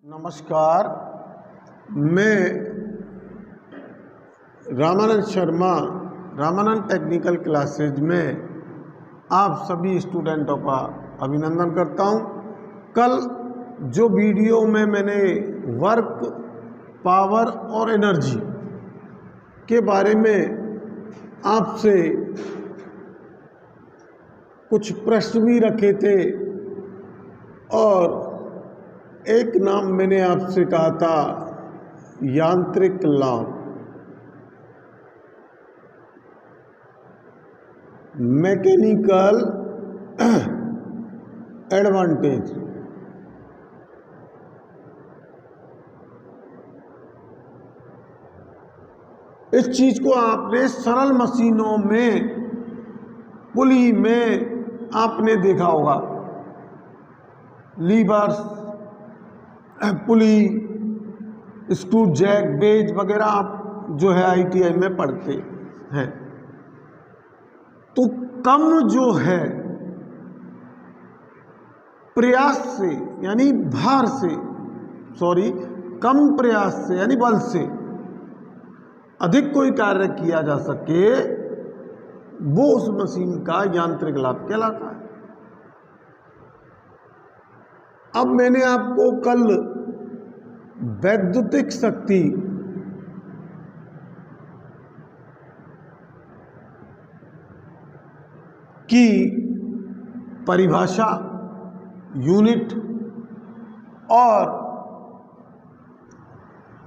नमस्कार, मैं Ramanand Sharma Ramanand technical classes में आप सभी स्टूडेंटों का अभिनंदन करता हूं। कल जो वीडियो में मैंने वर्क, पावर और एनर्जी के बारे में आपसे कुछ प्रश्न भी रखे थे और एक नाम मैंने आपसे कहा था यांत्रिक लाभ, मैकेनिकल एडवांटेज। इस चीज को आपने सरल मशीनों में, पुली में आपने देखा होगा। लीवर्स, पुली, स्क्रू जैक, बेज वगैरह आप जो है आईटीआई में पढ़ते हैं। तो कम जो है प्रयास से यानी भार से, कम प्रयास से यानी बल से अधिक कोई कार्य किया जा सके, वो उस मशीन का यांत्रिक लाभ कहलाता है। अब मैंने आपको कल वैद्युतिक शक्ति की परिभाषा, यूनिट और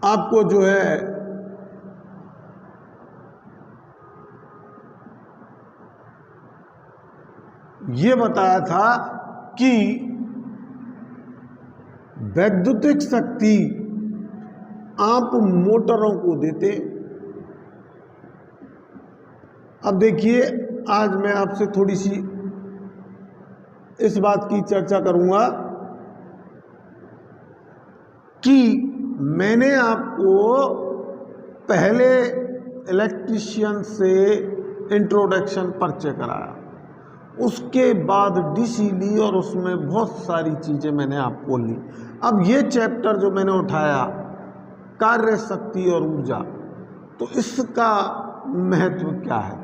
आपको जो है ये बताया था कि वैद्युतिक शक्ति आप मोटरों को देते। अब देखिए, आज मैं आपसे थोड़ी सी इस बात की चर्चा करूंगा कि मैंने आपको पहले इलेक्ट्रीशियन से इंट्रोडक्शन परिचय कराया, उसके बाद डीसी ली और उसमें बहुत सारी चीज़ें मैंने आपको ली। अब ये चैप्टर जो मैंने उठाया, कार्य शक्ति और ऊर्जा, तो इसका महत्व क्या है?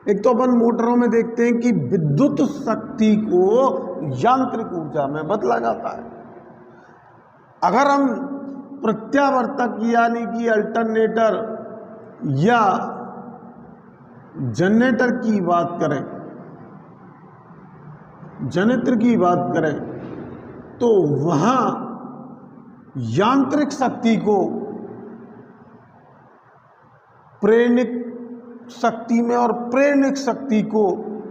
एक तो अपन मोटरों में देखते हैं कि विद्युत शक्ति को यांत्रिक ऊर्जा में बदला जाता है। अगर हम प्रत्यावर्तक यानी कि अल्टरनेटर या जनरेटर की बात करें, जनरेटर की बात करें, तो वहां यांत्रिक शक्ति को प्रेरक शक्ति में और प्रेरक शक्ति को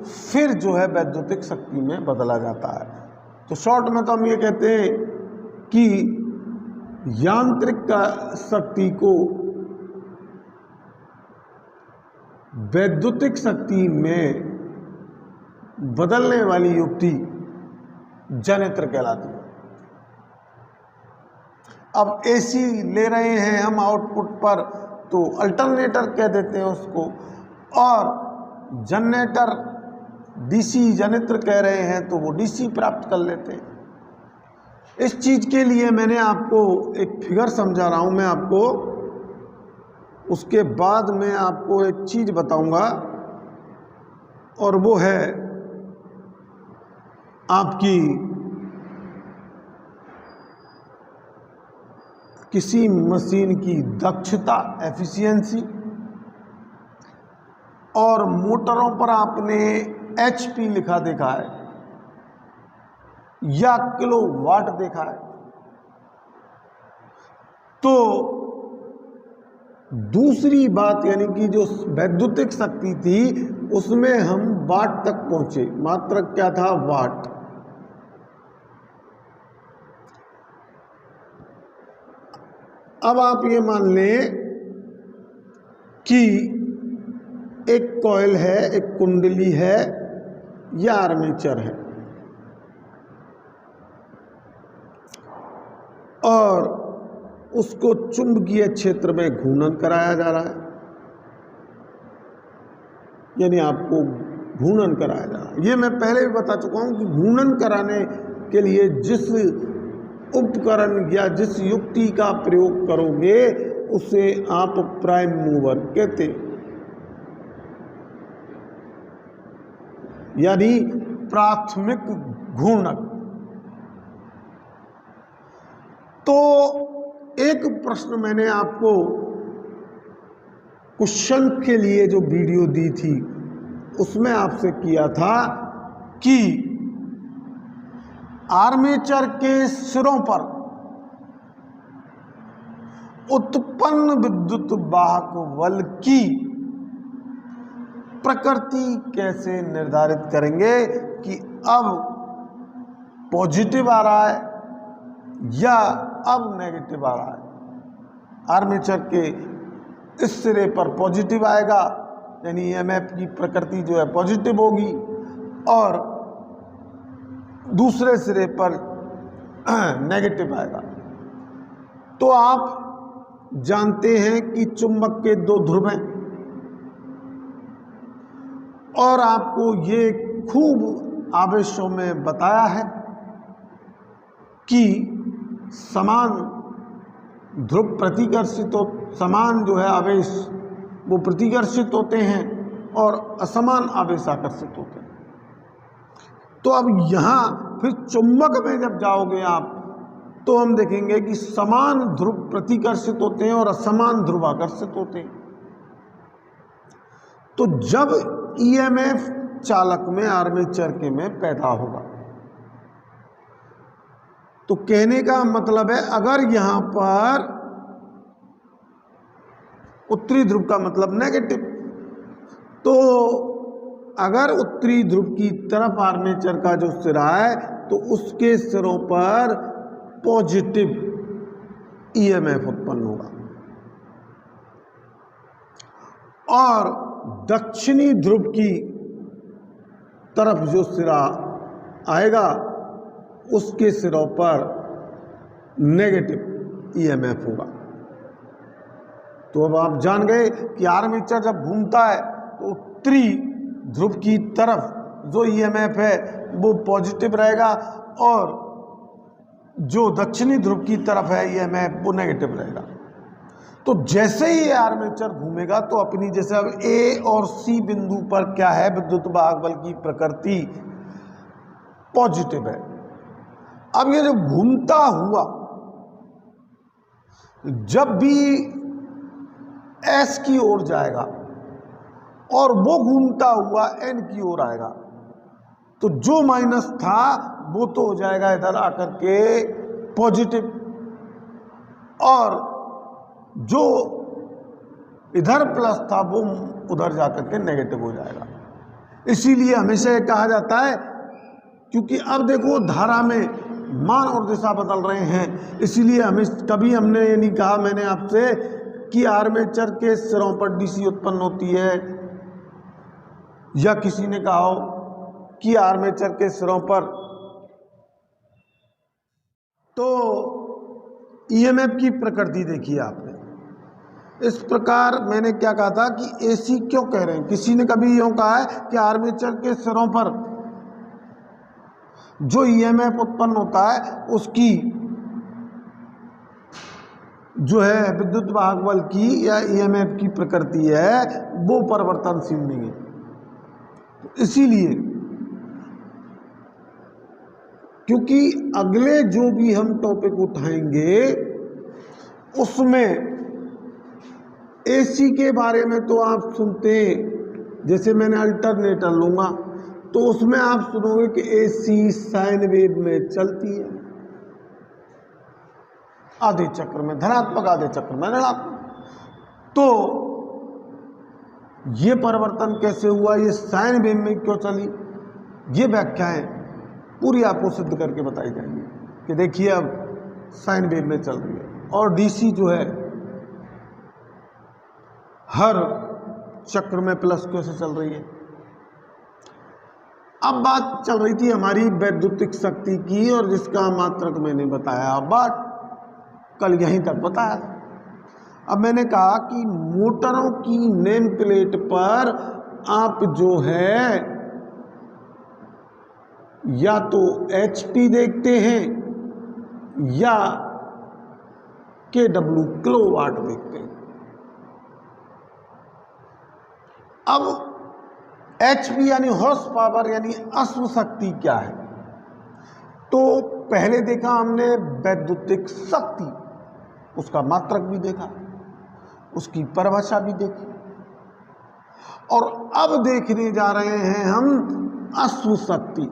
फिर जो है वैद्युतिक शक्ति में बदला जाता है। तो शॉर्ट में तो हम ये कहते हैं कि यांत्रिक शक्ति को वैद्युतिक शक्ति में बदलने वाली युक्ति जनरेटर कहलाती है। अब एसी ले रहे हैं हम आउटपुट पर, तो अल्टरनेटर कह देते हैं उसको, और जनरेटर डीसी जनरेटर कह रहे हैं तो वो डीसी प्राप्त कर लेते हैं। इस चीज के लिए मैंने आपको एक फिगर समझा रहा हूं मैं आपको, उसके बाद मैं आपको एक चीज बताऊंगा और वो है आपकी किसी मशीन की दक्षता, एफिशिएंसी, और मोटरों पर आपने एचपी लिखा देखा है या किलोवाट देखा है। तो दूसरी बात यानी कि जो वैद्युतिक शक्ति थी उसमें हम वाट तक पहुंचे, मात्रक क्या था? वाट। अब आप ये मान लें कि एक कॉइल है, एक कुंडली है या आर्मेचर है, और उसको चुंबकीय क्षेत्र में घूर्णन कराया जा रहा है, यानी आपको घूर्णन कराया जा रहा है। ये मैं पहले भी बता चुका हूं कि घूर्णन कराने के लिए जिस उपकरण या जिस युक्ति का प्रयोग करोगे उसे आप प्राइम मूवर कहते हैं, यानी प्राथमिक घूर्णक। तो एक प्रश्न मैंने आपको क्वेश्चन के लिए जो वीडियो दी थी उसमें आपसे किया था कि आर्मेचर के सिरों पर उत्पन्न विद्युत वाहक बल की प्रकृति कैसे निर्धारित करेंगे कि अब पॉजिटिव आ रहा है या अब नेगेटिव आ रहा है। आर्मेचर के इस सिरे पर पॉजिटिव आएगा यानी ईएमएफ की प्रकृति जो है पॉजिटिव होगी, और दूसरे सिरे पर नेगेटिव आएगा। तो आप जानते हैं कि चुंबक के दो ध्रुव हैं और आपको ये खूब आवेशों में बताया है कि समान ध्रुव प्रतिकर्षित हो, समान जो है आवेश वो प्रतिकर्षित होते हैं और असमान आवेश आकर्षित होते हैं। तो अब यहाँ फिर चुंबक में जब जाओगे आप तो हम देखेंगे कि समान ध्रुव प्रतिकर्षित होते हैं और असमान ध्रुव आकर्षित होते हैं। तो जब ईएमएफ चालक में आर्मेचर के में पैदा होगा तो कहने का मतलब है अगर यहां पर उत्तरी ध्रुव का मतलब नेगेटिव, तो अगर उत्तरी ध्रुव की तरफ आर्मेचर का जो सिरा है तो उसके सिरों पर पॉजिटिव ईएमएफ उत्पन्न होगा और दक्षिणी ध्रुव की तरफ जो सिरा आएगा उसके सिरों पर नेगेटिव ईएमएफ होगा। तो अब आप जान गए कि आर्मेचर जब घूमता है तो उत्तरी ध्रुव की तरफ जो ईएमएफ है वो पॉजिटिव रहेगा और जो दक्षिणी ध्रुव की तरफ है ईएमएफ वो नेगेटिव रहेगा। तो जैसे ही आर्मेचर घूमेगा तो अपनी जैसे अब ए और सी बिंदु पर क्या है विद्युत वाहक बल की प्रकृति पॉजिटिव है। अब ये जो घूमता हुआ जब भी एस की ओर जाएगा और वो घूमता हुआ एन की ओर आएगा तो जो माइनस था वो तो हो जाएगा इधर आकर के पॉजिटिव और जो इधर प्लस था वो उधर जाकर के नेगेटिव हो जाएगा। इसीलिए हमेशा ये कहा जाता है, क्योंकि अब देखो धारा में मान और दिशा बदल रहे हैं, इसीलिए हमें कभी हमने ये नहीं कहा मैंने आपसे कि आर्मेचर के सिरों पर डीसी उत्पन्न होती है या किसी ने कहा हो कि आर्मेचर के सिरों पर तो ईएमएफ की प्रकृति देखिए आपने। इस प्रकार मैंने क्या कहा था कि एसी क्यों कह रहे हैं, किसी ने कभी यूं कहा है कि आर्मेचर के सिरों पर जो ईएमएफ उत्पन्न होता है उसकी जो है विद्युत वाहक बल की या ईएमएफ की प्रकृति है वो परिवर्तनशील नहीं है। तो इसीलिए क्योंकि अगले जो भी हम टॉपिक उठाएंगे उसमें एसी के बारे में तो आप सुनते हैं, जैसे मैंने अल्टरनेटर लूंगा तो उसमें आप सुनोगे कि एसी साइन वेव में चलती है, आधे चक्र में धनात्मक आधे चक्र में ऋणात्मक। तो ये परिवर्तन कैसे हुआ, ये साइन वेव में क्यों चली, ये व्याख्याएं पूरी आपको सिद्ध करके बताई जाएंगी कि देखिए अब साइन वेव में चल रही है और डीसी जो है हर चक्र में प्लस कैसे चल रही है। अब बात चल रही थी हमारी वैद्युतिक शक्ति की और जिसका मात्रक मैंने बताया, बात कल यहीं तक बताया। अब मैंने कहा कि मोटरों की नेम प्लेट पर आप जो है या तो एचपी देखते हैं या kW किलोवाट देखते हैं। अब HP यानी हॉर्स पावर यानी अश्व शक्ति क्या है? तो पहले देखा हमने वैद्युतिक शक्ति, उसका मात्रक भी देखा, उसकी परिभाषा भी देखी, और अब देखने जा रहे हैं हम अश्व शक्ति।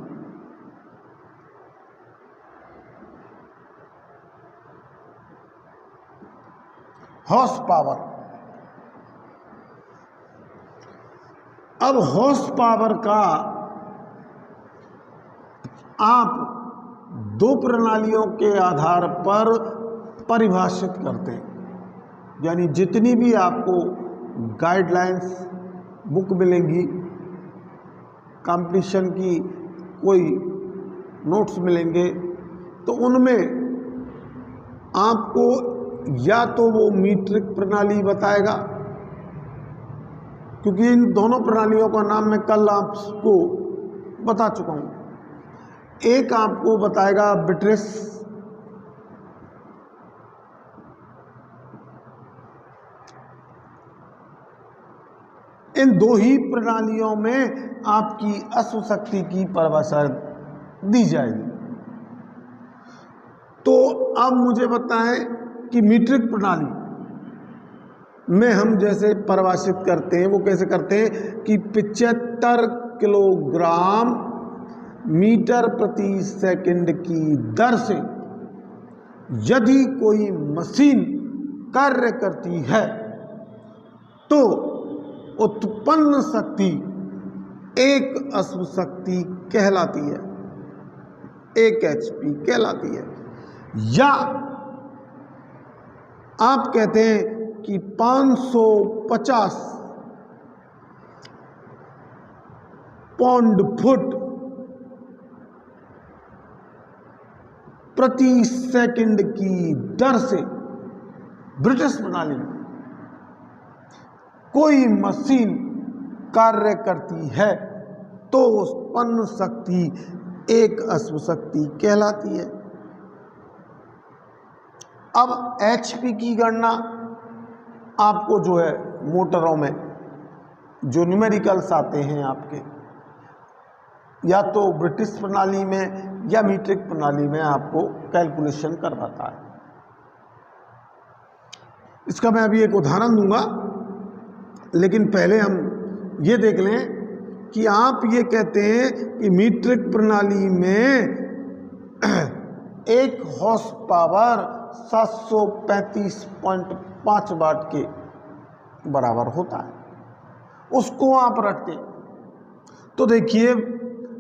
Horse power. अब हॉर्स पावर का आप दो प्रणालियों के आधार पर परिभाषित करते हैं, यानी जितनी भी आपको गाइडलाइंस बुक मिलेंगी, कंपटीशन की कोई नोट्स मिलेंगे, तो उनमें आपको या तो वो मीट्रिक प्रणाली बताएगा, क्योंकि इन दोनों प्रणालियों का नाम मैं कल आपको बता चुका हूं। एक आपको बताएगा ब्रिटिश, इन दो ही प्रणालियों में आपकी अश्व शक्ति की परिभाषा दी जाएगी। तो अब मुझे बताएं कि मीट्रिक प्रणाली में हम जैसे परिभाषित करते हैं, वो कैसे करते हैं कि 75 किलोग्राम मीटर प्रति सेकंड की दर से यदि कोई मशीन कार्य करती है तो उत्पन्न शक्ति एक अश्व शक्ति कहलाती है, 1 HP कहलाती है। या आप कहते हैं कि 550 पाउंड फुट प्रति सेकंड की दर से ब्रिटिश प्रणाली में कोई मशीन कार्य करती है तो उत्पन्न शक्ति एक अश्व शक्ति कहलाती है। अब HP की गणना आपको जो है मोटरों में जो न्यूमेरिकल्स आते हैं आपके, या तो ब्रिटिश प्रणाली में या मीट्रिक प्रणाली में आपको कैलकुलेशन करवाता है। इसका मैं अभी एक उदाहरण दूंगा, लेकिन पहले हम ये देख लें कि आप ये कहते हैं कि मीट्रिक प्रणाली में 1 हॉर्स पावर 735.5 वाट के बराबर होता है। उसको आप रटते, तो देखिए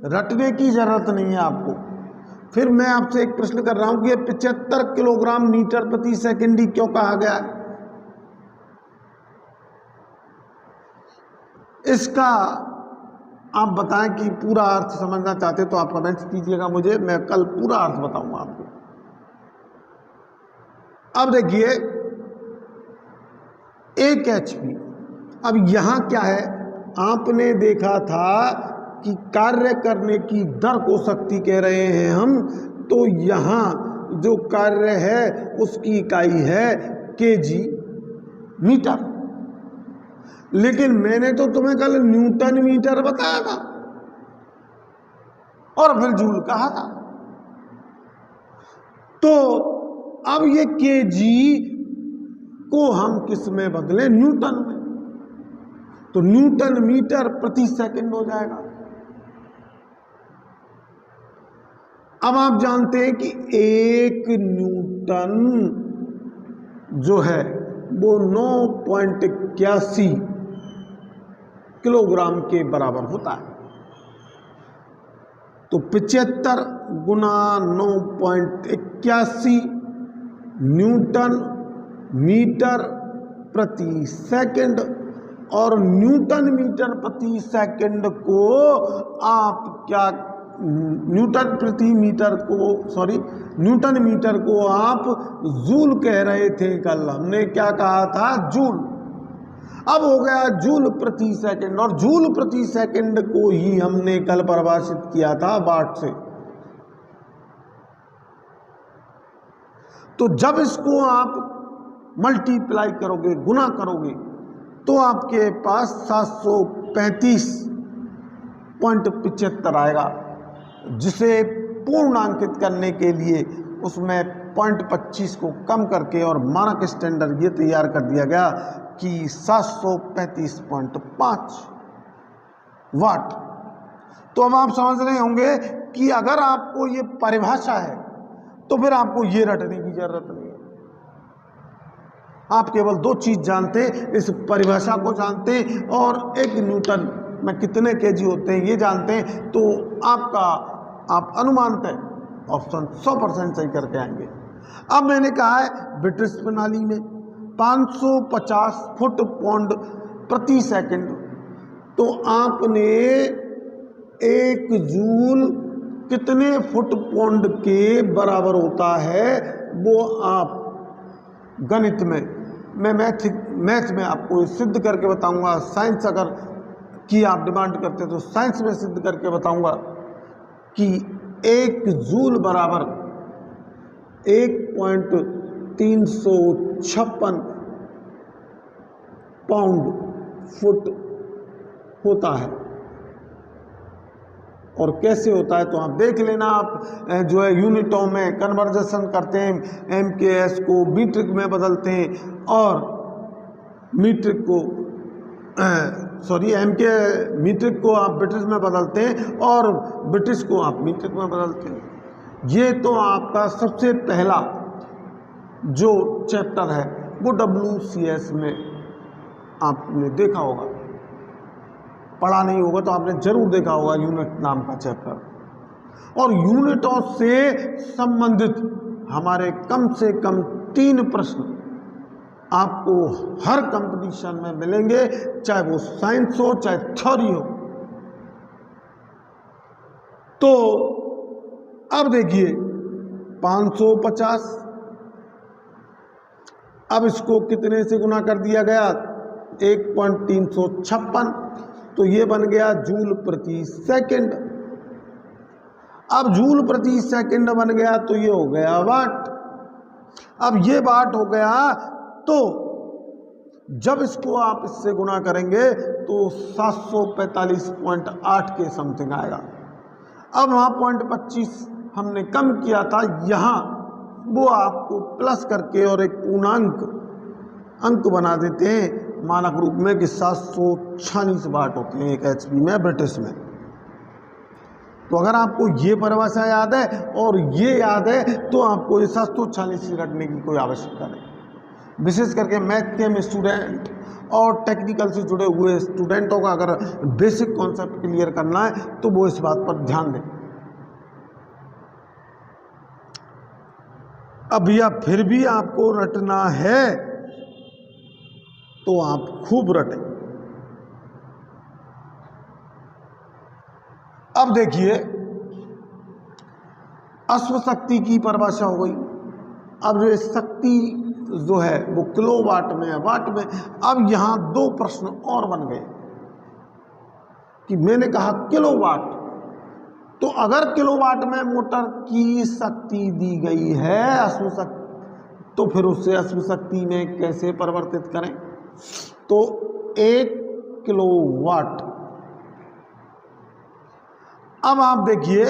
रटने की जरूरत नहीं है आपको। फिर मैं आपसे एक प्रश्न कर रहा हूं कि 75 किलोग्राम मीटर प्रति सेकंड ही क्यों कहा गया है? इसका आप बताएं कि पूरा अर्थ समझना चाहते तो आप कमेंट्स कीजिएगा मुझे, मैं कल पूरा अर्थ बताऊंगा आपको। अब देखिए 1 HP। अब यहां क्या है, आपने देखा था कि कार्य करने की दर को शक्ति कह रहे हैं हम, तो यहां जो कार्य है उसकी इकाई है kg मीटर। लेकिन मैंने तो तुम्हें कल न्यूटन मीटर बताया था और फिर जूल कहा था। तो अब ये kg को हम किस में बदलें? न्यूटन में। तो न्यूटन मीटर प्रति सेकंड हो जाएगा। अब आप जानते हैं कि 1 न्यूटन जो है वो 9.81 किलोग्राम के बराबर होता है। तो 75 गुना 9.81 न्यूटन मीटर प्रति सेकंड, और न्यूटन मीटर प्रति सेकंड को आप क्या, न्यूटन मीटर को आप जूल कह रहे थे कल, हमने क्या कहा था? जूल। अब हो गया जूल प्रति सेकंड, और जूल प्रति सेकंड को ही हमने कल परिभाषित किया था वाट से। तो जब इसको आप मल्टीप्लाई करोगे, गुना करोगे, तो आपके पास 735.75 आएगा, जिसे पूर्णांकित करने के लिए उसमें 0.25 को कम करके और मानक स्टैंडर्ड ये तैयार कर दिया गया कि 735.5 वाट। तो अब आप समझ रहे होंगे कि अगर आपको ये परिभाषा है तो फिर आपको ये रटने की जरूरत नहीं है। आप केवल दो चीज जानते, इस परिभाषा को जानते और एक न्यूटन में कितने केजी होते हैं ये जानते हैं, तो आप अनुमानतः ऑप्शन 100% सही करके आएंगे। अब मैंने कहा है ब्रिटिश प्रणाली में 550 फुट पौंड प्रति सेकंड, तो आपने 1 जूल कितने फुट पौंड के बराबर होता है वो आप गणित में, मैं मैथ में आपको सिद्ध करके बताऊंगा। साइंस अगर की आप डिमांड करते तो साइंस में सिद्ध करके बताऊंगा कि 1 जूल बराबर 1.356 पाउंड फुट होता है। और कैसे होता है तो आप देख लेना, आप जो है यूनिटों में कन्वर्जेशन करते हैं, MKS को मीट्रिक में बदलते हैं और मीट्रिक को मीट्रिक को आप ब्रिटिश में बदलते हैं और ब्रिटिश को आप मीट्रिक में बदलते हैं। ये तो आपका सबसे पहला जो चैप्टर है वो WCS में आपने देखा होगा, पढ़ा नहीं होगा तो आपने जरूर देखा होगा, यूनिट नाम का चैप्टर। और यूनिटों से संबंधित हमारे कम से कम 3 प्रश्न आपको हर कंपटीशन में मिलेंगे, चाहे वो साइंस हो चाहे थ्योरी हो। तो अब देखिए 550, अब इसको कितने से गुना कर दिया गया, 1.356, तो ये बन गया जूल प्रति सेकंड। अब जूल प्रति सेकंड बन गया तो ये हो गया वाट। अब ये वाट हो गया, तो जब इसको आप इससे गुना करेंगे तो 745.8 के समथिंग आएगा। अब वहाँ 0.25 हमने कम किया था, यहाँ वो आपको प्लस करके और एक पूर्णांक अंक बना देते हैं मानक रूप में कि 746 वाट होते हैं 1 HP में ब्रिटिश में। तो अगर आपको ये परिभाषा याद है और ये याद है तो आपको ये 746 रटने की कोई आवश्यकता नहीं। विशेष करके मैथ के स्टूडेंट और टेक्निकल से जुड़े हुए स्टूडेंटों का अगर बेसिक कॉन्सेप्ट क्लियर करना है तो वो इस बात पर ध्यान दें। अब भैया फिर भी आपको रटना है तो आप खूब रटें। अब देखिए अश्व शक्ति की परिभाषा हो गई। अब जो शक्ति जो है वो किलोवाट में है, वाट में। अब यहां 2 प्रश्न और बन गए कि मैंने कहा किलोवाट, तो अगर किलोवाट में मोटर की शक्ति दी गई है अश्व शक्ति, तो फिर उसे अश्व शक्ति में कैसे परिवर्तित करें। तो 1 किलोवाट। अब आप देखिए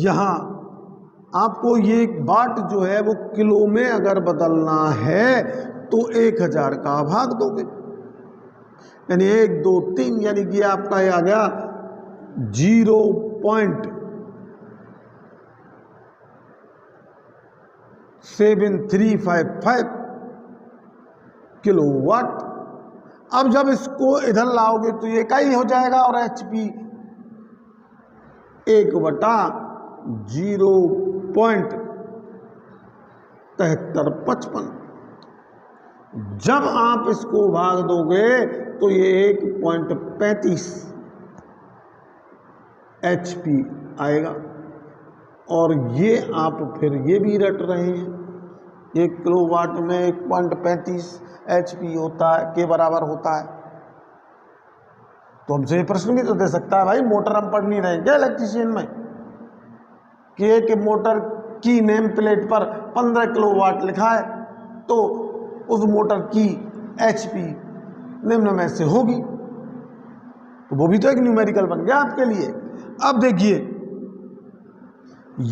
यहां आपको ये वाट जो है वो किलो में अगर बदलना है तो 1000 का भाग दोगे, यानी 1 2 3, यानी कि आपका ये आ गया 0.7355 किलोवाट। अब जब इसको इधर लाओगे तो ये इकाई हो जाएगा और HP 1/0.7355। जब आप इसको भाग दोगे तो ये 1.35 HP आएगा। और ये आप फिर ये भी रट रहे हैं, 1 किलोवाट में 1.35 HP होता है के बराबर होता है। तो हमसे ये प्रश्न भी तो दे सकता है भाई, मोटर हम पढ़ नहीं रहे क्या इलेक्ट्रीशियन में कि एक मोटर की नेम प्लेट पर 15 किलोवाट लिखा है तो उस मोटर की HP निम्न में से होगी। तो वो भी तो एक न्यूमेरिकल बन गया आपके लिए। अब देखिए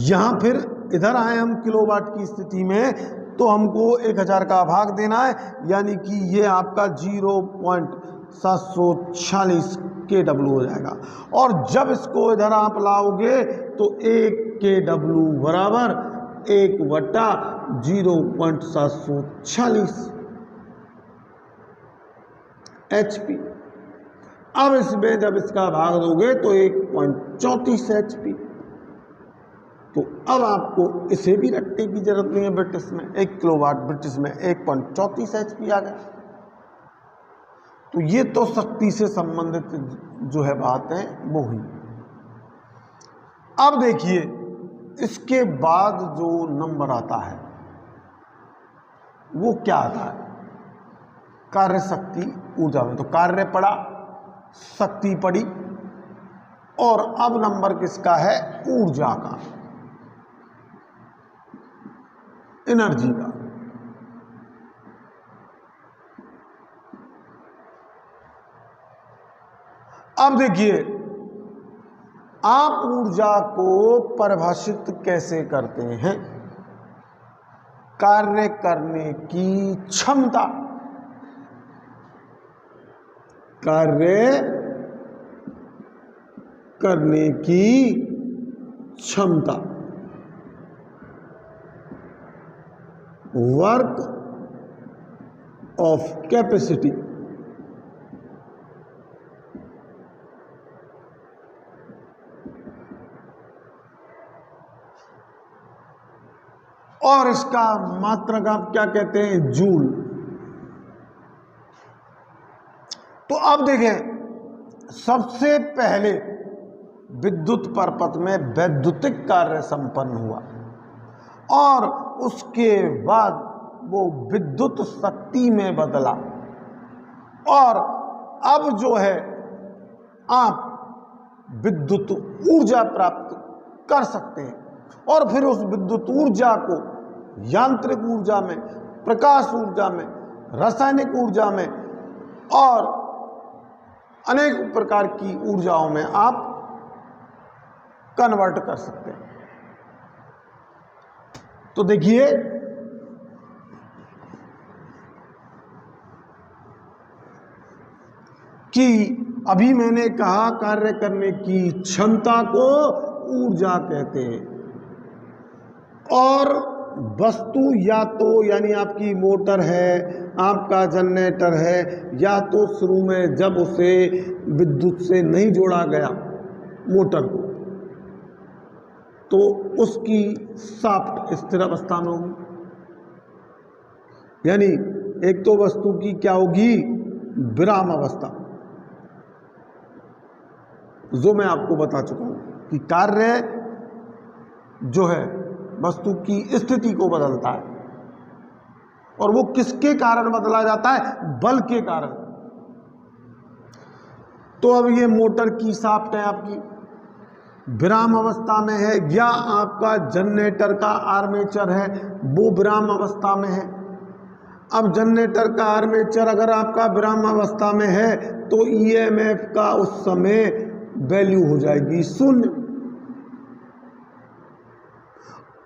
यहां फिर इधर आए हम किलोवाट की स्थिति में, तो हमको 1000 का भाग देना है, यानी कि ये आपका 0.746 kW हो जाएगा। और जब इसको इधर आप लाओगे तो 1 kW बराबर 1/0.746 HP। अब इसमें जब इसका भाग दोगे तो 1.34 HP। तो अब आपको इसे भी रखने की जरूरत नहीं है ब्रिटिश में, 1 किलोवाट ब्रिटिश में 1.34 HP आ गया। तो ये तो शक्ति से संबंधित जो है बात है वो हुई। अब देखिए इसके बाद जो नंबर आता है वो क्या आता है, कार्य शक्ति ऊर्जा में। तो कार्य पड़ा, शक्ति पड़ी, और अब नंबर किसका है, ऊर्जा का, एनर्जी का। अब देखिए आप ऊर्जा को परिभाषित कैसे करते हैं, कार्य करने की क्षमता, कार्य करने की क्षमता, वर्क ऑफ कैपेसिटी। और इसका मात्रक आप क्या कहते हैं, जूल। तो अब देखें सबसे पहले विद्युत परपथ में वैद्युतिक कार्य संपन्न हुआ और उसके बाद वो विद्युत शक्ति में बदला, और अब जो है आप विद्युत ऊर्जा प्राप्त कर सकते हैं। और फिर उस विद्युत ऊर्जा को यांत्रिक ऊर्जा में, प्रकाश ऊर्जा में, रासायनिक ऊर्जा में और अनेक प्रकार की ऊर्जाओं में आप कन्वर्ट कर सकते हैं। तो देखिए कि अभी मैंने कहा कार्य करने की क्षमता को ऊर्जा कहते हैं, और वस्तु या तो यानी आपकी मोटर है, आपका जनरेटर है, या तो शुरू में जब उसे विद्युत से नहीं जोड़ा गया मोटर को, तो उसकी शाफ्ट स्थिर अवस्था में होगी। यानी एक तो वस्तु की क्या होगी, विराम अवस्था, जो मैं आपको बता चुका हूं कि कार्य जो है वस्तु की स्थिति को बदलता है, और वो किसके कारण बदला जाता है, बल के कारण। तो अब ये मोटर की शाफ्ट है आपकी विराम अवस्था में है, या आपका जनरेटर का आर्मेचर है वो विराम अवस्था में है। अब जनरेटर का आर्मेचर अगर आपका विराम अवस्था में है तो ईएमएफ का उस समय वैल्यू हो जाएगी 0,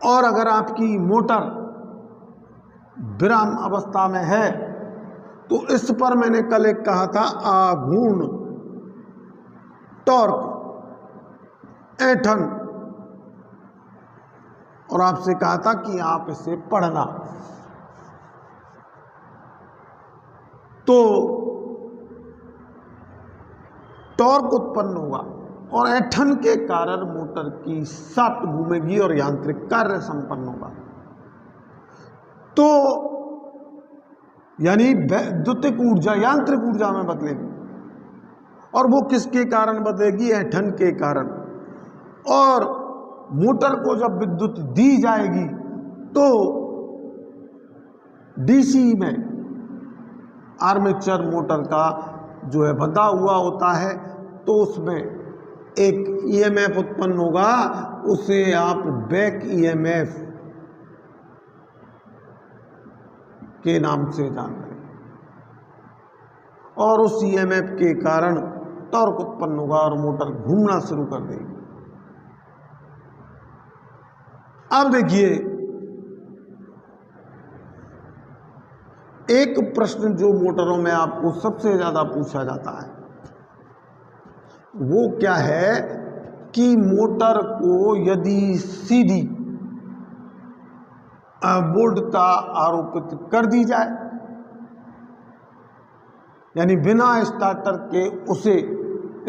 और अगर आपकी मोटर विराम अवस्था में है तो इस पर मैंने कल एक कहा था आघूर्ण टॉर्क ऐंठन, और आपसे कहा था कि आप इसे पढ़ना। तो टॉर्क उत्पन्न होगा और ऐंठन के कारण मोटर की शाफ्ट घूमेगी और यांत्रिक कार्य संपन्न होगा। तो यानी वैद्युतिक ऊर्जा यांत्रिक ऊर्जा में बदलेगी, और वो किसके कारण बदलेगी, ऐंठन के कारण। और मोटर को जब विद्युत दी जाएगी तो डीसी में आर्मेचर मोटर का जो है बंधा हुआ होता है, तो उसमें एक ईएमएफ उत्पन्न होगा, उसे आप बैक ईएमएफ के नाम से जान रहे हैं। और उस ईएमएफ के कारण टॉर्क उत्पन्न होगा और मोटर घूमना शुरू कर देगी। अब देखिए, एक प्रश्न जो मोटरों में आपको सबसे ज्यादा पूछा जाता है वो क्या है कि मोटर को यदि सीधी वोल्टता आरोपित कर दी जाए, यानी बिना स्टार्टर के उसे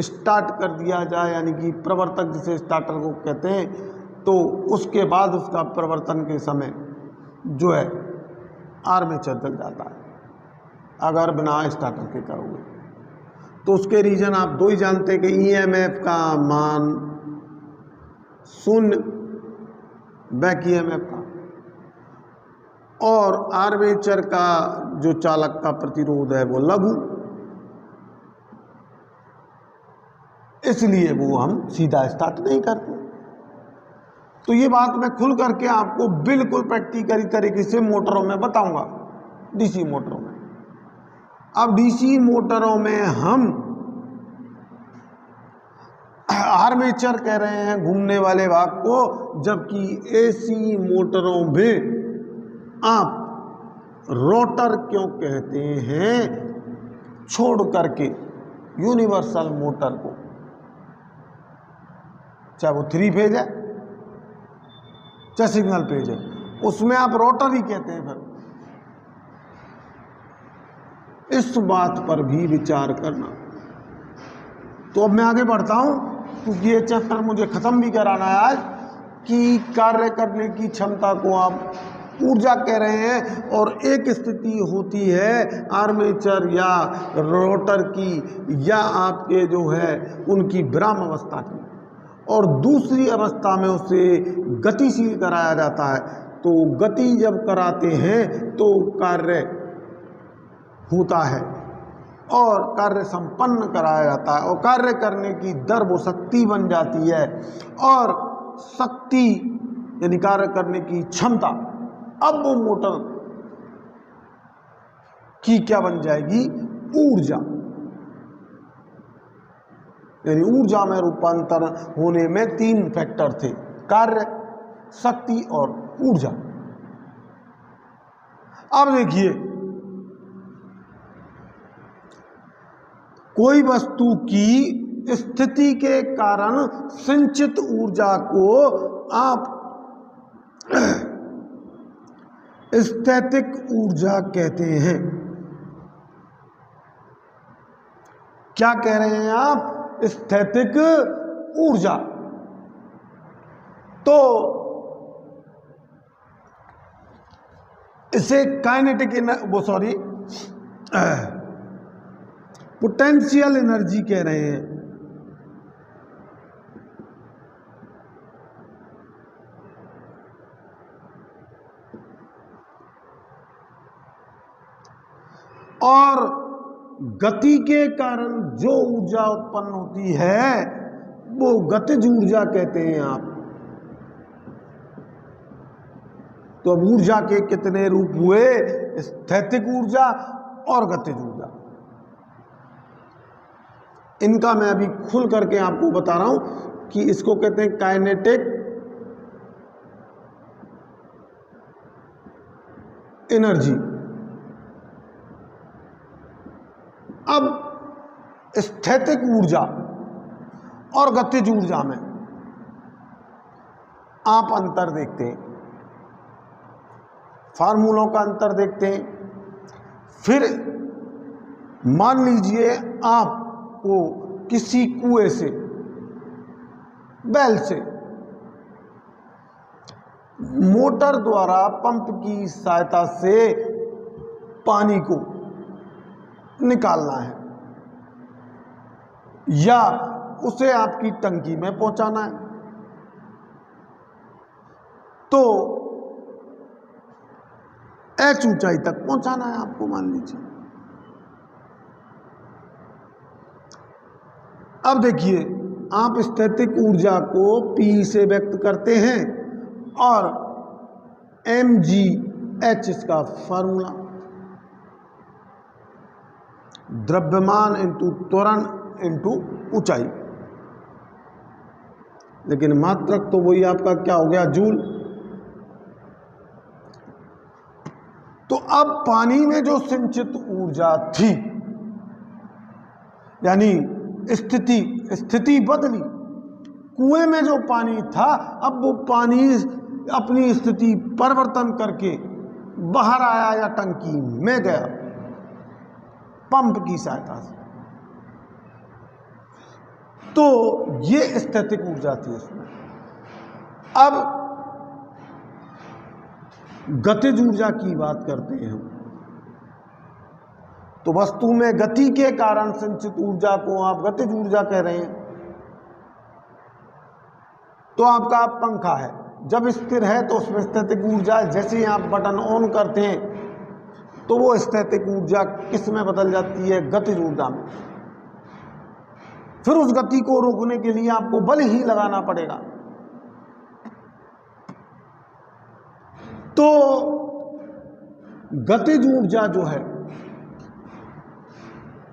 स्टार्ट कर दिया जाए, यानी कि प्रवर्तक जिसे स्टार्टर को कहते हैं, तो उसके बाद उसका प्रवर्तन के समय जो है आर्मेचर जल जाता है। अगर बिना स्टार्टर के करोगे तो उसके रीजन आप दो ही जानते हैं कि ईएमएफ का मान 0, बैक ईएमएफ का, और आर्मेचर का जो चालक का प्रतिरोध है वो लघु, इसलिए वो हम सीधा स्टार्ट नहीं करते। तो ये बात मैं खुल करके आपको बिल्कुल प्रैक्टिकली तरीके से मोटरों में बताऊंगा, डीसी मोटरों में। अब डीसी मोटरों में हम आर्मेचर कह रहे हैं घूमने वाले भाग को, जबकि एसी मोटरों में आप रोटर क्यों कहते हैं छोड़ करके यूनिवर्सल मोटर को, चाहे वो 3 फेज है चाहे सिंगल फेज है, उसमें आप रोटर ही कहते हैं। फिर इस बात पर भी विचार करना। तो अब मैं आगे बढ़ता हूं, क्योंकि ये चैप्टर मुझे खत्म भी कराना है आज, कि कार्य करने की क्षमता को आप ऊर्जा कह रहे हैं, और एक स्थिति होती है आर्मेचर या रोटर की या आपके जो है उनकी विराम अवस्था की, और दूसरी अवस्था में उसे गतिशील कराया जाता है। तो गति जब कराते हैं तो कार्य होता है और कार्य संपन्न कराया जाता है, और कार्य करने की दर वो शक्ति बन जाती है, और शक्ति यानी कार्य करने की क्षमता अब वो मोटर की क्या बन जाएगी, ऊर्जा। यानी ऊर्जा में रूपांतर होने में 3 फैक्टर थे, कार्य, शक्ति और ऊर्जा। अब देखिए, कोई वस्तु की स्थिति के कारण संचित ऊर्जा को आप स्थैतिक ऊर्जा कहते हैं। क्या कह रहे हैं आप, स्थैतिक ऊर्जा। तो इसे काइनेटिक पोटेंशियल एनर्जी कह रहे हैं। और गति के कारण जो ऊर्जा उत्पन्न होती है वो गतिज ऊर्जा कहते हैं आप। तो अब ऊर्जा के कितने रूप हुए, स्थैतिक ऊर्जा और गतिज ऊर्जा। इनका मैं अभी खुल करके आपको बता रहा हूं कि इसको कहते हैं काइनेटिक एनर्जी। अब स्थैतिक ऊर्जा और गतिज ऊर्जा में आप अंतर देखते हैं, फार्मूलों का अंतर देखते हैं। फिर मान लीजिए आपको किसी कुएं से, बैल से मोटर द्वारा पंप की सहायता से पानी को निकालना है या उसे आपकी टंकी में पहुंचाना है, तो H ऊंचाई तक पहुंचाना है आपको, मान लीजिए। अब देखिए, आप स्थैतिक ऊर्जा को P से व्यक्त करते हैं और mgh इसका फार्मूला। द्रव्यमान इंटू त्वरण इंटू ऊंचाई, लेकिन मात्रक तो वही आपका क्या हो गया, जूल। तो अब पानी में जो संचित ऊर्जा थी, यानी स्थिति बदली। कुएं में जो पानी था, अब वो पानी अपनी स्थिति परिवर्तन करके बाहर आया या टंकी में गया पंप की सहायता से। तो ये स्थैतिक ऊर्जा थी इसमें। अब गतिज ऊर्जा की बात करते हैं हम। तो वस्तु में गति के कारण संचित ऊर्जा को आप गतिज ऊर्जा कह रहे हैं। तो आपका पंखा है, जब स्थिर है तो उसमें स्थैतिक ऊर्जा, जैसे ही आप बटन ऑन करते हैं तो वो स्थैतिक ऊर्जा किस में बदल जाती है, गतिज ऊर्जा में। फिर उस गति को रोकने के लिए आपको बल ही लगाना पड़ेगा। तो गतिज ऊर्जा जो है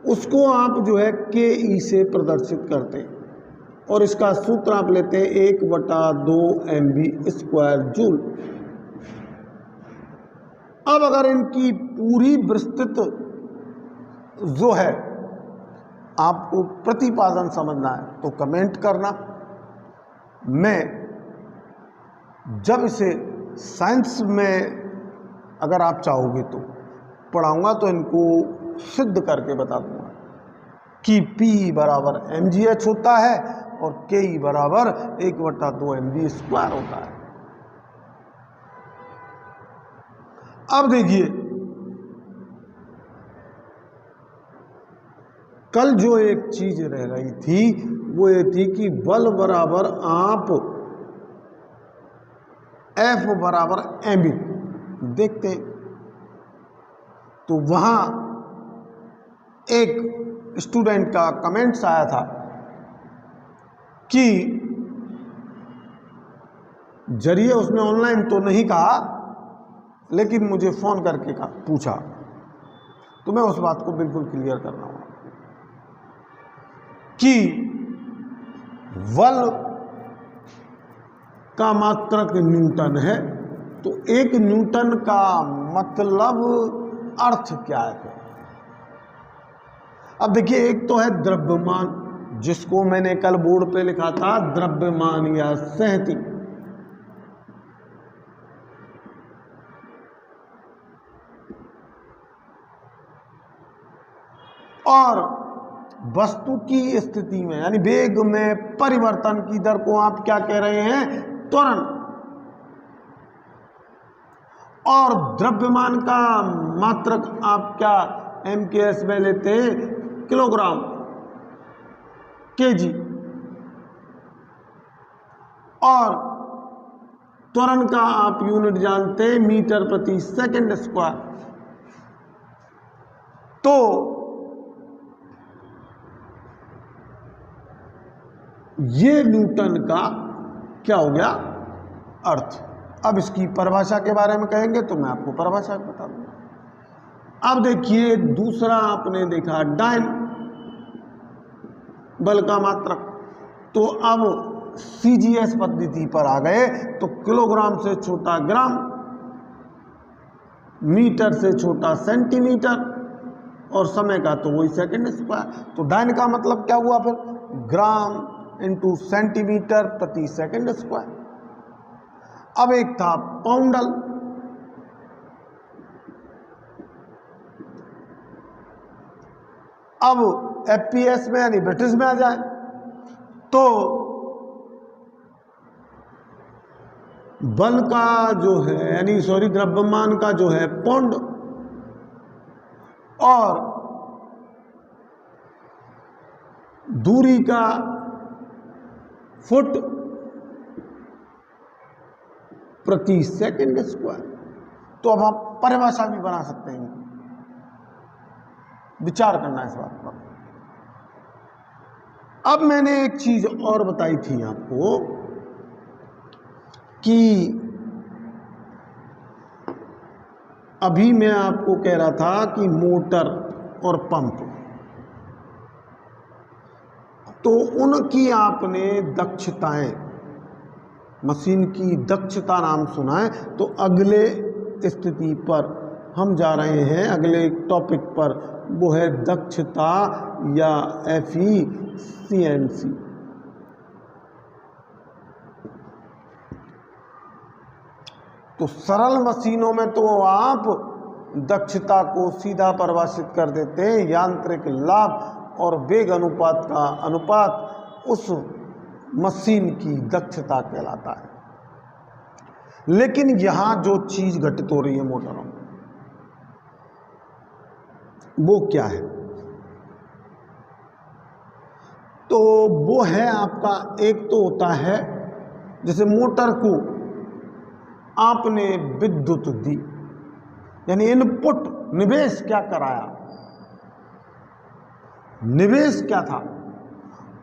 उसको आप जो है के से प्रदर्शित करते हैं, और इसका सूत्र आप लेते हैं 1/2 mv² जूल। अब अगर इनकी पूरी विस्तृत जो है आपको प्रतिपादन समझना है तो कमेंट करना। मैं जब इसे साइंस में अगर आप चाहोगे तो पढ़ाऊंगा तो इनको सिद्ध करके बता दूंगा कि P बराबर mgh होता है और Ke बराबर 1/2 mv² होता है। अब देखिए, कल जो एक चीज रह गई थी वो ये थी कि बल बराबर आप F बराबर mv देखते हैं। तो वहां एक स्टूडेंट का कमेंट्स आया था कि जरिए उसने ऑनलाइन तो नहीं कहा, लेकिन मुझे फोन करके पूछा, तो मैं उस बात को बिल्कुल क्लियर कर रहा हूं कि बल का मात्रक न्यूटन है। तो 1 न्यूटन का मतलब अर्थ क्या है? अब देखिए, एक तो है द्रव्यमान, जिसको मैंने कल बोर्ड पे लिखा था द्रव्यमान या सहती। और वस्तु की स्थिति में यानी वेग में परिवर्तन की दर को आप क्या कह रहे हैं? त्वरण। और द्रव्यमान का मात्रक आप क्या mks में लेते हैं? Kilogram kg। और त्वरण का आप यूनिट जानते हैं मीटर प्रति सेकंड स्क्वायर। तो ये न्यूटन का क्या हो गया? अर्थ। अब इसकी परिभाषा के बारे में कहेंगे तो मैं आपको परिभाषा बता दूंगा। अब देखिए, दूसरा आपने देखा डायन, बल का मात्रक। तो अब CGS पद्धति पर आ गए तो किलोग्राम से छोटा ग्राम, मीटर से छोटा सेंटीमीटर, और समय का तो वही सेकंड स्क्वायर। तो डायन का मतलब क्या हुआ फिर? ग्राम इंटू सेंटीमीटर प्रति सेकंड स्क्वायर। अब एक था पाउंडल। अब FPS में यानी ब्रिटिश में आ जाए तो बल का जो है यानी द्रव्यमान का जो है पौंड, और दूरी का फुट प्रति सेकंड स्क्वायर। तो अब आप परिभाषा भी बना सकते हैं, विचार करना है इस बात पर। अब मैंने एक चीज और बताई थी आपको कि अभी मैं आपको कह रहा था कि मोटर और पंप तो उनकी आपने दक्षताएं, मशीन की दक्षता नाम सुना है, तो अगले स्थिति पर हम जा रहे हैं, अगले टॉपिक पर, वो है दक्षता या एफिशिएंसी। तो सरल मशीनों में तो आप दक्षता को सीधा परिभाषित कर देते हैं, यांत्रिक लाभ और वेग अनुपात का अनुपात उस मशीन की दक्षता कहलाता है। लेकिन यहां जो चीज घटित हो रही है मोटरों में, वो क्या है? तो वो है आपका, एक तो होता है जैसे मोटर को आपने विद्युत दी, यानी इनपुट, निवेश क्या कराया, निवेश क्या था,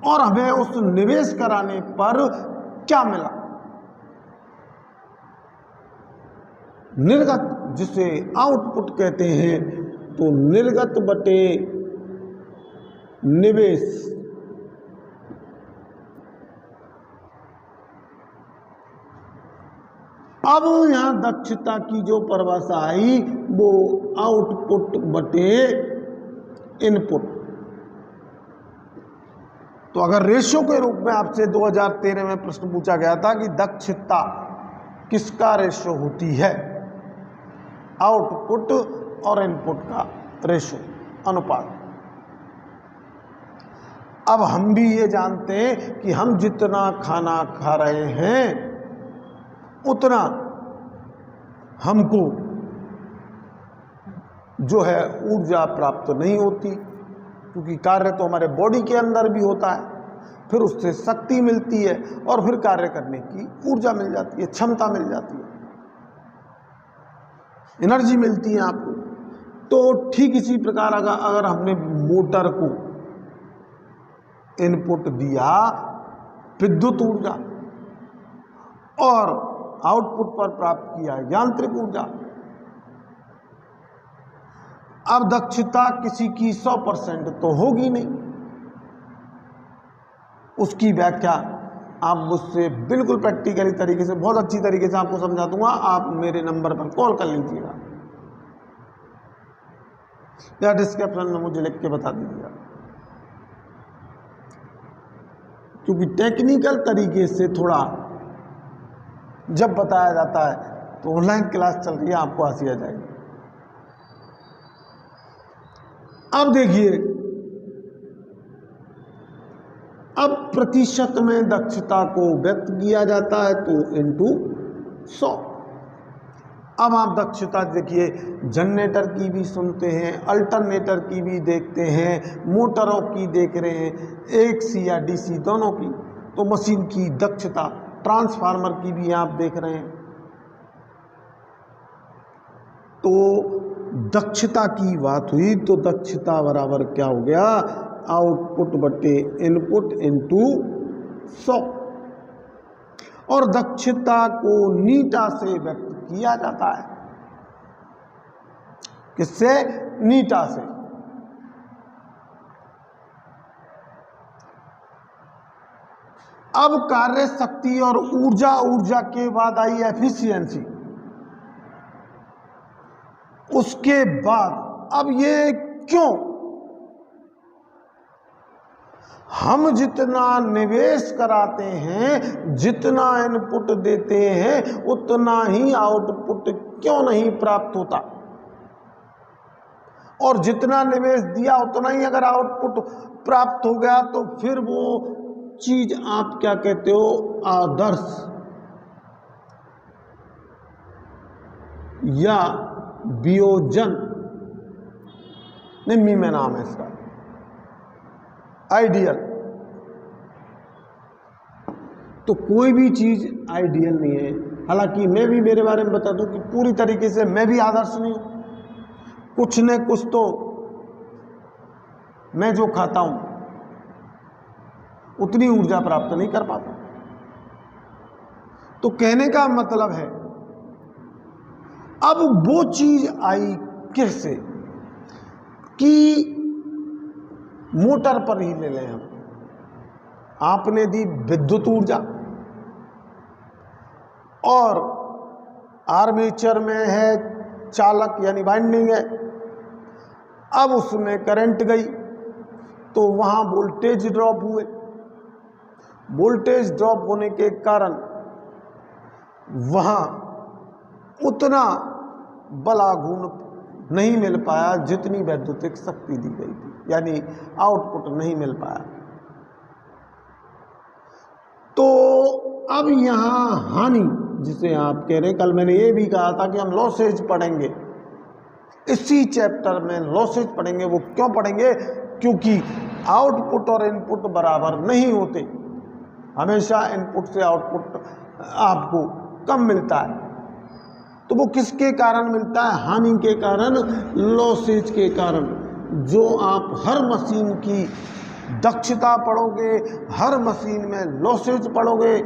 और हमें उस निवेश कराने पर क्या मिला, निर्गत, जिसे आउटपुट कहते हैं। तो निर्गत बटे निवेश, अब यहां दक्षता की जो परिभाषा आई वो आउटपुट बटे इनपुट। तो अगर रेशो के रूप में आपसे 2013 में प्रश्न पूछा गया था कि दक्षता किसका रेशो होती है, आउटपुट और इनपुट का रेशो, अनुपात। अब हम भी ये जानते हैं कि हम जितना खाना खा रहे हैं उतना हमको जो है ऊर्जा प्राप्त नहीं होती, क्योंकि कार्य तो हमारे बॉडी के अंदर भी होता है, फिर उससे शक्ति मिलती है और फिर कार्य करने की ऊर्जा मिल जाती है, क्षमता मिल जाती है, एनर्जी मिलती है आपको। तो ठीक इसी प्रकार अगर हमने मोटर को इनपुट दिया विद्युत ऊर्जा और आउटपुट पर प्राप्त किया यांत्रिक ऊर्जा, अब दक्षता किसी की 100% तो होगी नहीं। उसकी व्याख्या आप मुझसे बिल्कुल प्रैक्टिकली तरीके से, बहुत अच्छी तरीके से आपको समझा दूंगा। आप मेरे नंबर पर कॉल कर लीजिएगा या डिस्क्रिप्शन में मुझे लिख के बता दीजिएगा, क्योंकि टेक्निकल तरीके से थोड़ा जब बताया जाता है तो ऑनलाइन क्लास चल रही है, आपको हंसी आ जाएगी। अब देखिए, अब प्रतिशत में दक्षता को व्यक्त किया जाता है तो इनटू 100। अब आप दक्षता देखिए, जनरेटर की भी सुनते हैं, अल्टरनेटर की भी देखते हैं, मोटरों की देख रहे हैं, AC या DC दोनों की। तो मशीन की दक्षता, ट्रांसफार्मर की भी आप देख रहे हैं। तो दक्षता की बात हुई तो दक्षता बराबर क्या हो गया, आउटपुट बटे इनपुट इनटू 100। और दक्षता को नीटा से व्यक्त किया जाता है, किससे, नीटा से। अब कार्य शक्ति और ऊर्जा, ऊर्जा के बाद आई एफिशिएंसी, उसके बाद अब ये क्यों, हम जितना निवेश कराते हैं, जितना इनपुट देते हैं, उतना ही आउटपुट क्यों नहीं प्राप्त होता, और जितना निवेश दिया उतना ही अगर आउटपुट प्राप्त हो गया तो फिर वो चीज आप क्या कहते हो, आदर्श या वियोजन, निम्मी में नाम है इसका, आइडियल। तो कोई भी चीज आइडियल नहीं है। हालांकि मैं भी मेरे बारे में बता दूं कि पूरी तरीके से मैं भी आदर्श नहीं हूं, कुछ न कुछ तो मैं जो खाता हूं उतनी ऊर्जा प्राप्त नहीं कर पाता। तो कहने का मतलब है, अब वो चीज आई कैसे कि मोटर पर ही ले लें हम, आपने दी विद्युत ऊर्जा, और आर्मेचर में है चालक यानी वाइंडिंग है। अब उसमें करंट गई तो वहाँ वोल्टेज ड्रॉप हुए। वोल्टेज ड्रॉप होने के कारण वहाँ उतना बल आघूर्ण नहीं मिल पाया जितनी वैद्युतिक शक्ति दी गई थी, यानी आउटपुट नहीं मिल पाया। तो अब यहाँ हानि जिसे आप कह रहे, कल मैंने ये भी कहा था कि हम लॉसेज पढ़ेंगे, इसी चैप्टर में लॉसेज पढ़ेंगे। वो क्यों पढ़ेंगे? क्योंकि आउटपुट और इनपुट बराबर नहीं होते, हमेशा इनपुट से आउटपुट आपको कम मिलता है। तो वो किसके कारण मिलता है? हानि के कारण, लॉसेज के कारण। जो आप हर मशीन की दक्षता पढ़ोगे, हर मशीन में लॉसेज पढ़ोगे।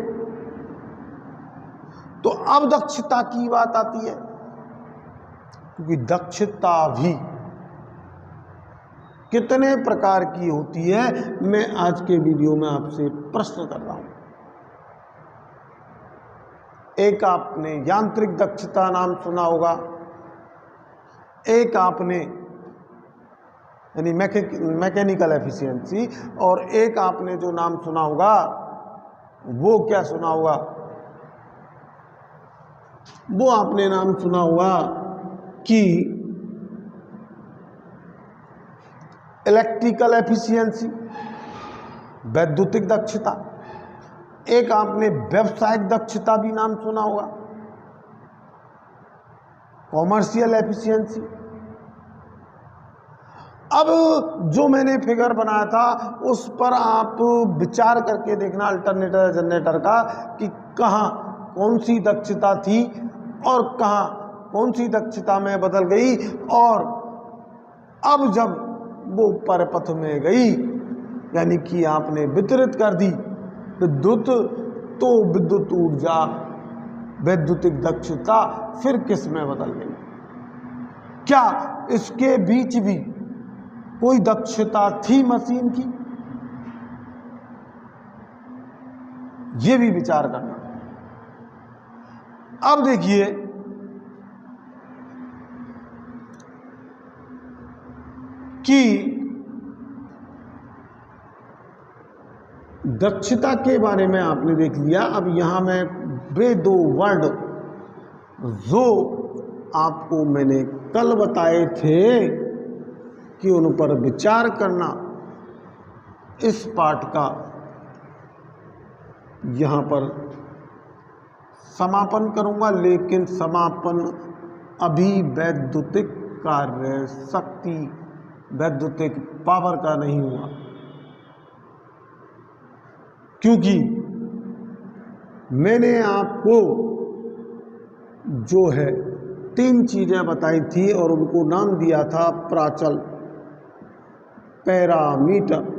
तो अब दक्षता की बात आती है, क्योंकि दक्षता भी कितने प्रकार की होती है, मैं आज के वीडियो में आपसे प्रश्न कर रहा हूं। एक आपने यांत्रिक दक्षता नाम सुना होगा, एक आपने यानी मैकेनिकल एफिशिएंसी, और एक आपने जो नाम सुना होगा वो क्या सुना होगा? वो आपने नाम सुना होगा कि इलेक्ट्रिकल एफिशिएंसी, वैद्युतिक दक्षता। एक आपने व्यावसायिक दक्षता भी नाम सुना होगा, कॉमर्शियल एफिशिएंसी। अब जो मैंने फिगर बनाया था उस पर आप विचार करके देखना अल्टरनेटर जनरेटर का, कि कहाँ कौन सी दक्षता थी और कहाँ कौन सी दक्षता में बदल गई। और अब जब वो परिपथ में गई, यानी कि आपने वितरित कर दी विद्युत, तो विद्युत ऊर्जा, वैद्युतिक दक्षता फिर किस में बदल गई? क्या इसके बीच भी कोई दक्षता थी मशीन की? ये भी विचार करना। अब देखिए, कि दक्षता के बारे में आपने देख लिया। अब यहां मैं वे दो वर्ड जो आपको मैंने कल बताए थे कि उन पर विचार करना, इस पाठ का यहां पर समापन करूंगा। लेकिन समापन अभी वैद्युतिक कार्य शक्ति, वैद्युतिक पावर का नहीं हुआ, क्योंकि मैंने आपको जो है 3 चीजें बताई थी और उनको नाम दिया था प्राचल, पैरामीटर,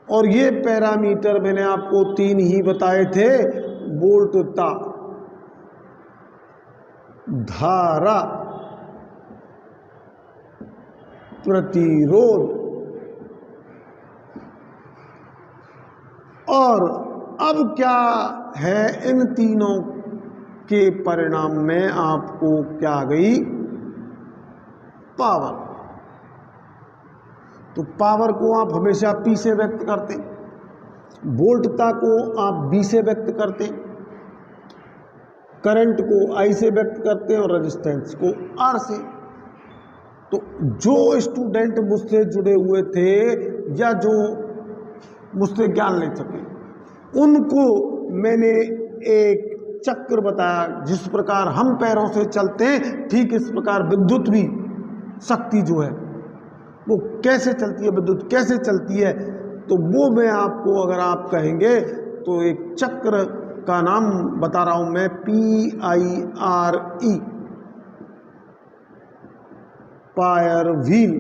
और ये पैरामीटर मैंने आपको 3 ही बताए थे। वोल्टता, धारा, प्रतिरोध। और अब क्या है, इन तीनों के परिणाम में आपको क्या आ गई? पावर। तो पावर को आप हमेशा P से व्यक्त करते, वोल्टता को आप V से व्यक्त करते, करंट को I से व्यक्त करते हैं और रेजिस्टेंस को R से। तो जो स्टूडेंट मुझसे जुड़े हुए थे या जो मुझसे ज्ञान ले सके, उनको मैंने एक चक्र बताया। जिस प्रकार हम पैरों से चलते हैं, ठीक इस प्रकार विद्युत भी शक्ति जो है वो कैसे चलती है, विद्युत कैसे चलती है, तो वो मैं आपको, अगर आप कहेंगे तो एक चक्र का नाम बता रहा हूं मैं, PIRE, पायर व्हील।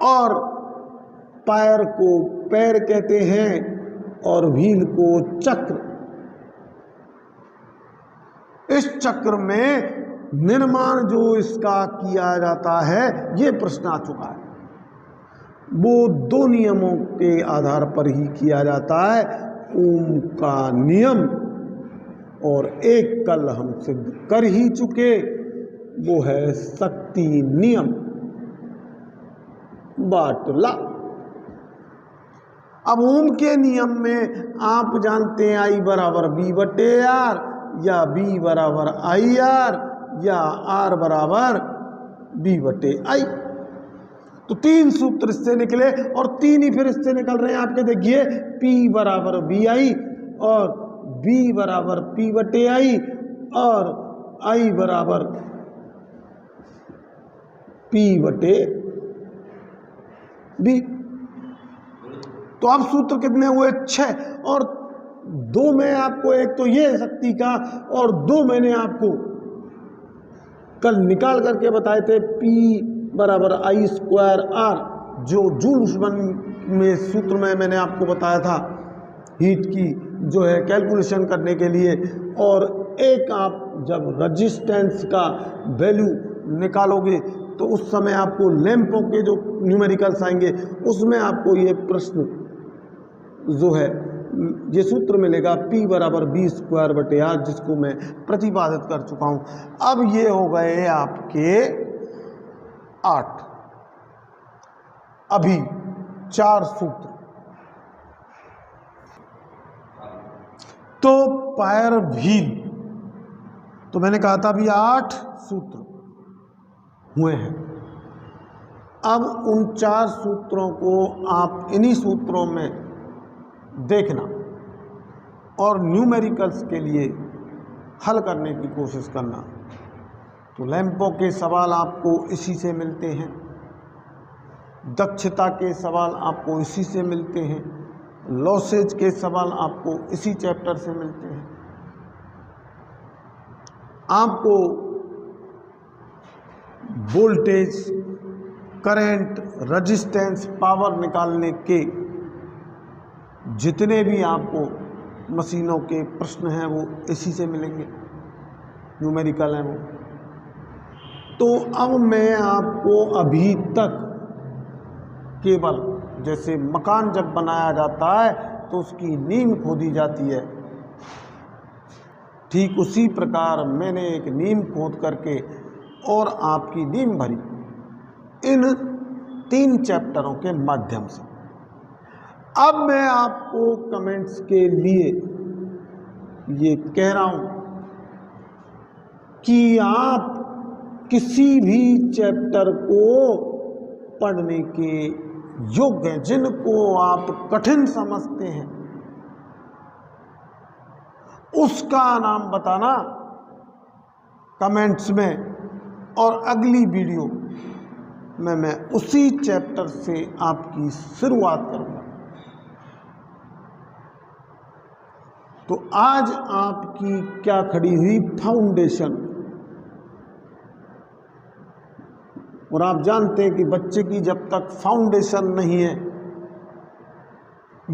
और पायर को पैर कहते हैं और व्हील को चक्र। इस चक्र में निर्माण जो इसका किया जाता है, ये प्रश्न आ चुका है। वो 2 नियमों के आधार पर ही किया जाता है, ओम का नियम, और एक कल हम सिद्ध कर ही चुके, वो है शक्ति नियम, बाटला। अब ओम के नियम में आप जानते हैं I बराबर B बटे R, या B बराबर IR, या R बराबर B बटे I। तो 3 सूत्र इससे निकले, और 3 ही फिर इससे निकल रहे हैं आपके। देखिए, P बराबर BI, और B बराबर P बटे I, और I बराबर P बटे B। तो अब सूत्र कितने हुए? 6, और 2 में आपको, एक तो ये शक्ति का, और 2 मैंने आपको कल निकाल करके बताए थे, P बराबर I स्क्वायर R, जो जूल्स में सूत्र में मैंने आपको बताया था हीट की जो है कैलकुलेशन करने के लिए। और एक आप जब रेजिस्टेंस का वैल्यू निकालोगे तो उस समय आपको लैंपों के जो न्यूमेरिकल्स आएंगे उसमें आपको ये प्रश्न जो है ये सूत्र मिलेगा, P बराबर B स्क्वायर बटे R, जिसको मैं प्रतिपादित कर चुका हूं। अब ये हो गए आपके 8, अभी 4 सूत्र। तो पायर व्हील, तो मैंने कहा था अभी 8 सूत्र हुए हैं। अब उन 4 सूत्रों को आप इन्हीं सूत्रों में देखना और न्यूमेरिकल्स के लिए हल करने की कोशिश करना। तो लैंपों के सवाल आपको इसी से मिलते हैं, दक्षता के सवाल आपको इसी से मिलते हैं, लॉसेज के सवाल आपको इसी चैप्टर से मिलते हैं। आपको वोल्टेज, करंट, रेजिस्टेंस, पावर निकालने के जितने भी आपको मशीनों के प्रश्न हैं वो इसी से मिलेंगे, न्यूमेरिकल हैं वो। तो अब मैं आपको अभी तक केवल, जैसे मकान जब बनाया जाता है तो उसकी नींव खोदी जाती है, ठीक उसी प्रकार मैंने एक नींव खोद करके और आपकी नींव भरी इन 3 चैप्टरों के माध्यम से। अब मैं आपको कमेंट्स के लिए ये कह रहा हूं कि आप किसी भी चैप्टर को पढ़ने के योग्य हैं, जिनको आप कठिन समझते हैं उसका नाम बताना कमेंट्स में, और अगली वीडियो में मैं उसी चैप्टर से आपकी शुरुआत करूंगा। तो आज आपकी क्या खड़ी हुई? फाउंडेशन। और आप जानते हैं कि बच्चे की जब तक फाउंडेशन नहीं है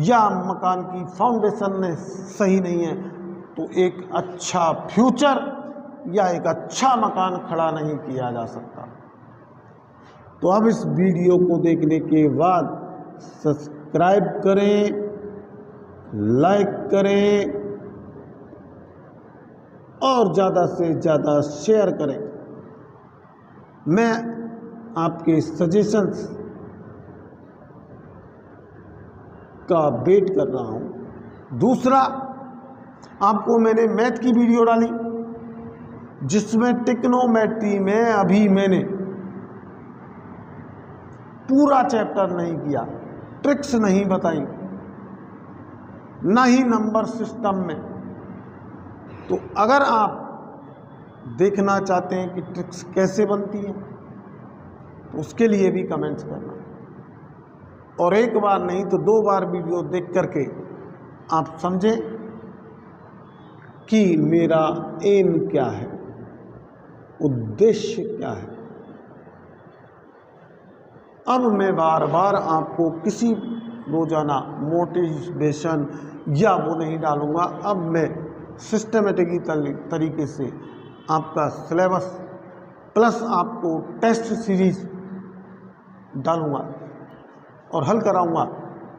या मकान की फाउंडेशन सही नहीं है तो एक अच्छा फ्यूचर या एक अच्छा मकान खड़ा नहीं किया जा सकता। तो अब इस वीडियो को देखने के बाद सब्सक्राइब करें, लाइक करें और ज़्यादा से ज़्यादा शेयर करें। मैं आपके सजेशंस का वेट कर रहा हूं। दूसरा, आपको मैंने मैथ की वीडियो डाली जिसमें टिक्नोमेट्री में अभी मैंने पूरा चैप्टर नहीं किया, ट्रिक्स नहीं बताई, ना ही नंबर सिस्टम में। तो अगर आप देखना चाहते हैं कि ट्रिक्स कैसे बनती है तो उसके लिए भी कमेंट्स करना, और एक बार नहीं तो 2 बार वीडियो देख करके आप समझें कि मेरा एम क्या है, उद्देश्य क्या है। अब मैं बार बार आपको किसी रोजाना मोटिवेशन या वो नहीं डालूंगा। अब मैं सिस्टमेटिक तरीके से आपका सिलेबस प्लस आपको टेस्ट सीरीज डालूंगा और हल कराऊंगा,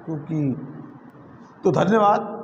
क्योंकि तो धन्यवाद।